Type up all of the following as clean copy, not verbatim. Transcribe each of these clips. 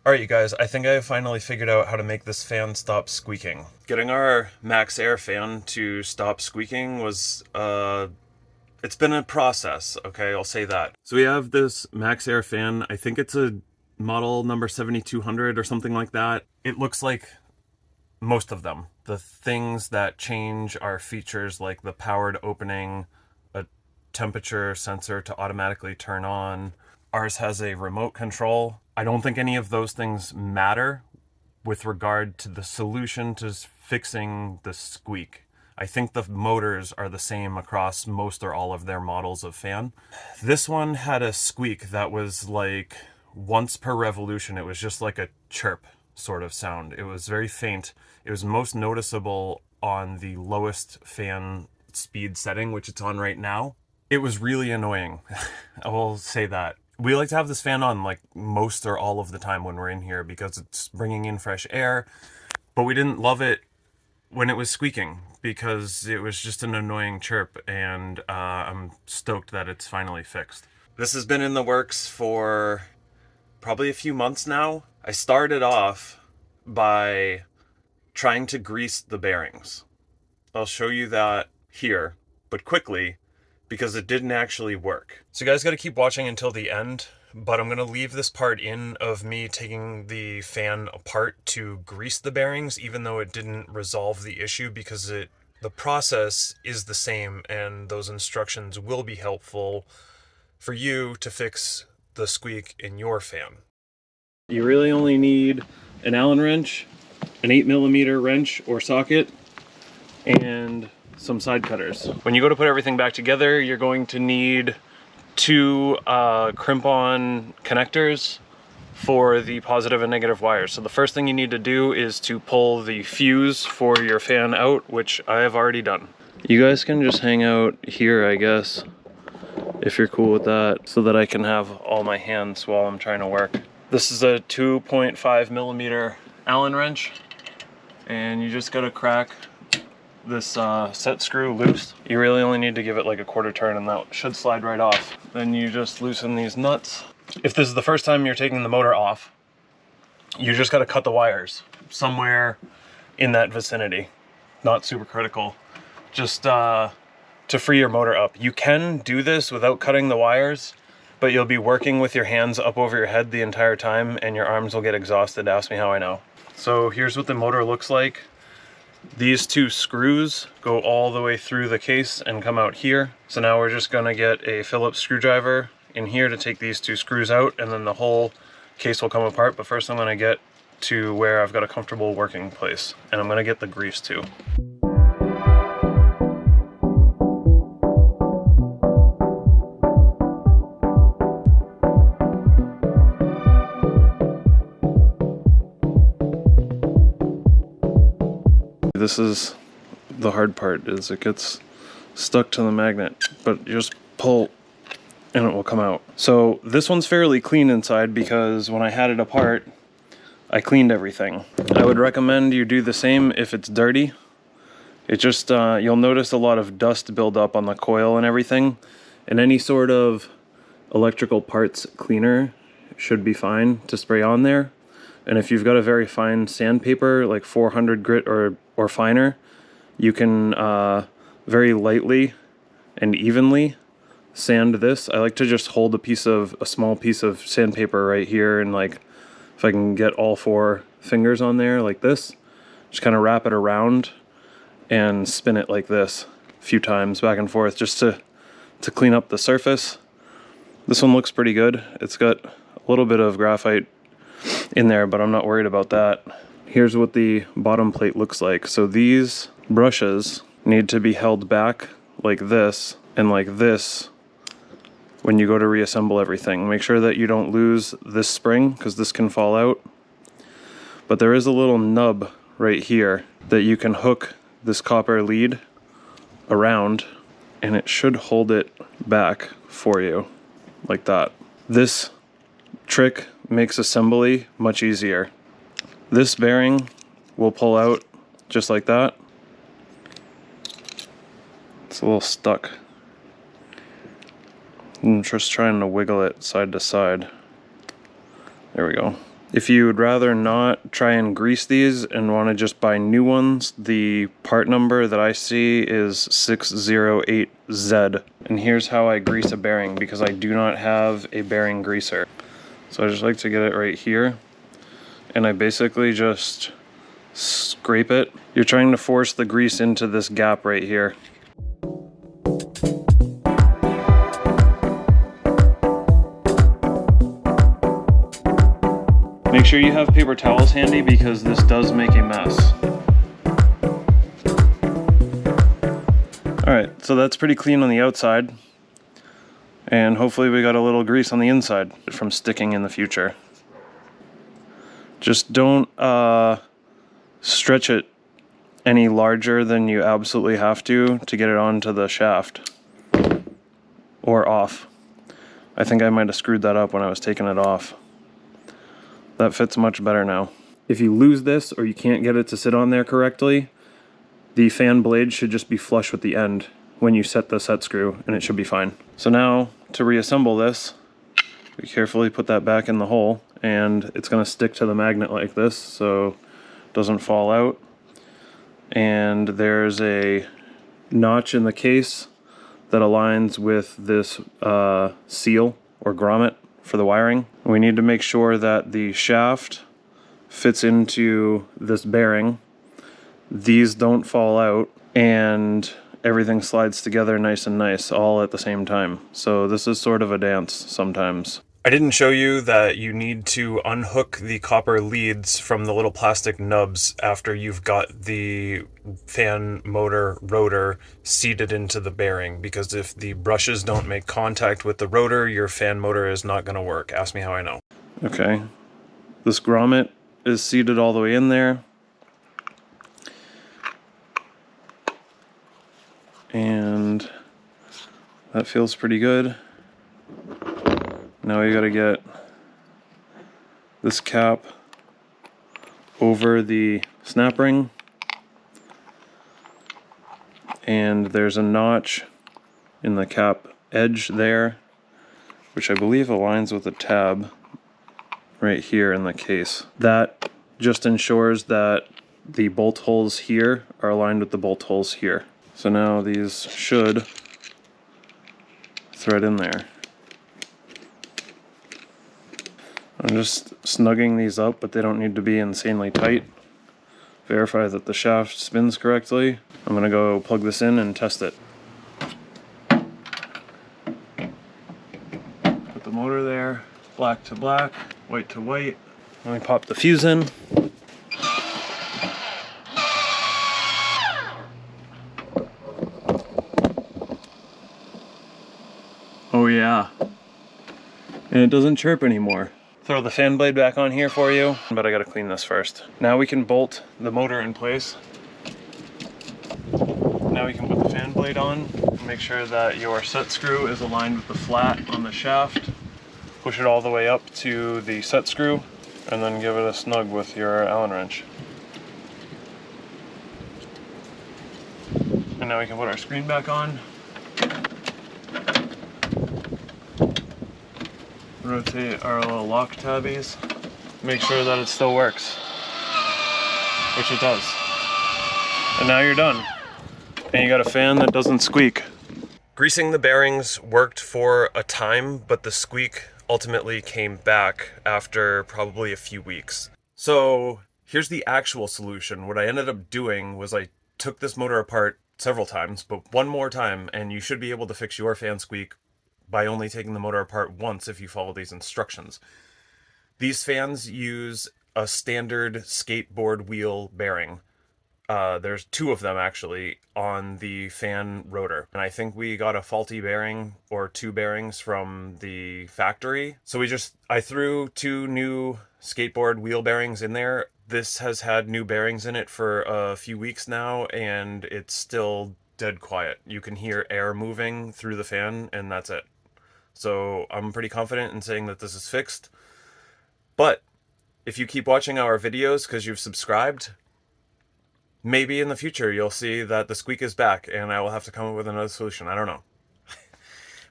Alright you guys, I think I have finally figured out how to make this fan stop squeaking. Getting our MaxxAir fan to stop squeaking was, it's been a process, okay, I'll say that. So we have this MaxxAir fan, I think it's a model number 7200 or something like that. It looks like most of them. The things that change are features like the powered opening, a temperature sensor to automatically turn on. Ours has a remote control. I don't think any of those things matter with regard to the solution to fixing the squeak. I think the motors are the same across most or all of their models of fan. This one had a squeak that was like once per revolution. It was just like a chirp sort of sound. It was very faint. It was most noticeable on the lowest fan speed setting, which it's on right now. It was really annoying. I will say that. We like to have this fan on like most or all of the time when we're in here because it's bringing in fresh air, but we didn't love it when it was squeaking because it was just an annoying chirp, and I'm stoked that it's finally fixed. This has been in the works for probably a few months now. I started off by trying to grease the bearings. I'll show you that here, but quickly, because it didn't actually work. So you guys gotta keep watching until the end, but I'm gonna leave this part in of me taking the fan apart to grease the bearings, even though it didn't resolve the issue, because the process is the same and those instructions will be helpful for you to fix the squeak in your fan. You really only need an Allen wrench, an 8mm wrench or socket, and some side cutters. When you go to put everything back together, you're going to need two crimp-on connectors for the positive and negative wires. So the first thing you need to do is to pull the fuse for your fan out, which I have already done. You guys can just hang out here, I guess, if you're cool with that, so that I can have all my hands while I'm trying to work. This is a 2.5mm Allen wrench, and you just gotta crack this set screw loose. You really only need to give it like a quarter turn and that should slide right off. Then you just loosen these nuts. If this is the first time you're taking the motor off, you just gotta cut the wires somewhere in that vicinity. Not super critical. Just to free your motor up. You can do this without cutting the wires, but you'll be working with your hands up over your head the entire time and your arms will get exhausted. Ask me how I know. So here's what the motor looks like. These two screws go all the way through the case and come out here. So now we're just gonna get a Phillips screwdriver in here to take these two screws out, and then the whole case will come apart. But first I'm gonna get to where I've got a comfortable working place, and I'm gonna get the grease too. This is the hard part, is it gets stuck to the magnet, but you just pull and it will come out. So this one's fairly clean inside because when I had it apart, I cleaned everything. I would recommend you do the same if it's dirty. It just, you'll notice a lot of dust build up on the coil and everything, and any sort of electrical parts cleaner should be fine to spray on there. And if you've got a very fine sandpaper, like 400 grit or finer, you can very lightly and evenly sand this. I like to just hold a small piece of sandpaper right here, and like if I can get all 4 fingers on there like this, just kind of wrap it around and spin it like this a few times back and forth just to clean up the surface. This one looks pretty good. It's got a little bit of graphite in there, but I'm not worried about that. Here's what the bottom plate looks like. So these brushes need to be held back like this and like this when you go to reassemble everything. Make sure that you don't lose this spring because this can fall out. But there is a little nub right here that you can hook this copper lead around, and it should hold it back for you like that. This trick makes assembly much easier. This bearing will pull out just like that. It's a little stuck. I'm just trying to wiggle it side to side. There we go. If you would rather not try and grease these and want to just buy new ones, the part number that I see is 608Z. And here's how I grease a bearing, because I do not have a bearing greaser. So I just like to get it right here, and I basically just scrape it. You're trying to force the grease into this gap right here. Make sure you have paper towels handy because this does make a mess. Alright, so that's pretty clean on the outside. And hopefully we got a little grease on the inside from sticking in the future. Just don't stretch it any larger than you absolutely have to get it onto the shaft. Or off. I think I might have screwed that up when I was taking it off. That fits much better now. If you lose this or you can't get it to sit on there correctly, the fan blade should just be flush with the end when you set the set screw, and it should be fine. So now, to reassemble this, we carefully put that back in the hole, and it's going to stick to the magnet like this so it doesn't fall out. And there's a notch in the case that aligns with this seal or grommet for the wiring. We need to make sure that the shaft fits into this bearing, these don't fall out, and everything slides together nice and nice all at the same time. So this is sort of a dance sometimes. I didn't show you that you need to unhook the copper leads from the little plastic nubs after you've got the fan motor rotor seated into the bearing, because if the brushes don't make contact with the rotor, your fan motor is not going to work. Ask me how I know. Okay, this grommet is seated all the way in there. And that feels pretty good. Now we gotta get this cap over the snap ring, and there's a notch in the cap edge there, which I believe aligns with the tab right here in the case. That just ensures that the bolt holes here are aligned with the bolt holes here. So now these should thread in there. I'm just snugging these up, but they don't need to be insanely tight. Verify that the shaft spins correctly. I'm gonna go plug this in and test it. Put the motor there, black to black, white to white. Let me pop the fuse in. Oh yeah, and it doesn't chirp anymore. Throw the fan blade back on here for you, but I gotta clean this first. Now we can bolt the motor in place. Now we can put the fan blade on. Make sure that your set screw is aligned with the flat on the shaft. Push it all the way up to the set screw, and then give it a snug with your Allen wrench. And now we can put our screen back on. Rotate our little lock tabbies. Make sure that it still works, which it does. And now you're done. And you got a fan that doesn't squeak. Greasing the bearings worked for a time, but the squeak ultimately came back after probably a few weeks. So here's the actual solution. What I ended up doing was I took this motor apart several times, but one more time, and you should be able to fix your fan squeak by only taking the motor apart once if you follow these instructions. These fans use a standard skateboard wheel bearing. There's two of them actually on the fan rotor. And I think we got a faulty bearing or two bearings from the factory. So I threw two new skateboard wheel bearings in there. This has had new bearings in it for a few weeks now, and it's still dead quiet. You can hear air moving through the fan, and that's it. So I'm pretty confident in saying that this is fixed. But if you keep watching our videos because you've subscribed, maybe in the future you'll see that the squeak is back and I will have to come up with another solution. I don't know.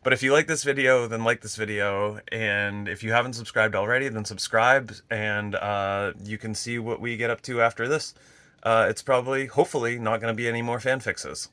But if you like this video, then like this video. And if you haven't subscribed already, then subscribe. And you can see what we get up to after this. It's probably, hopefully, not going to be any more fan fixes.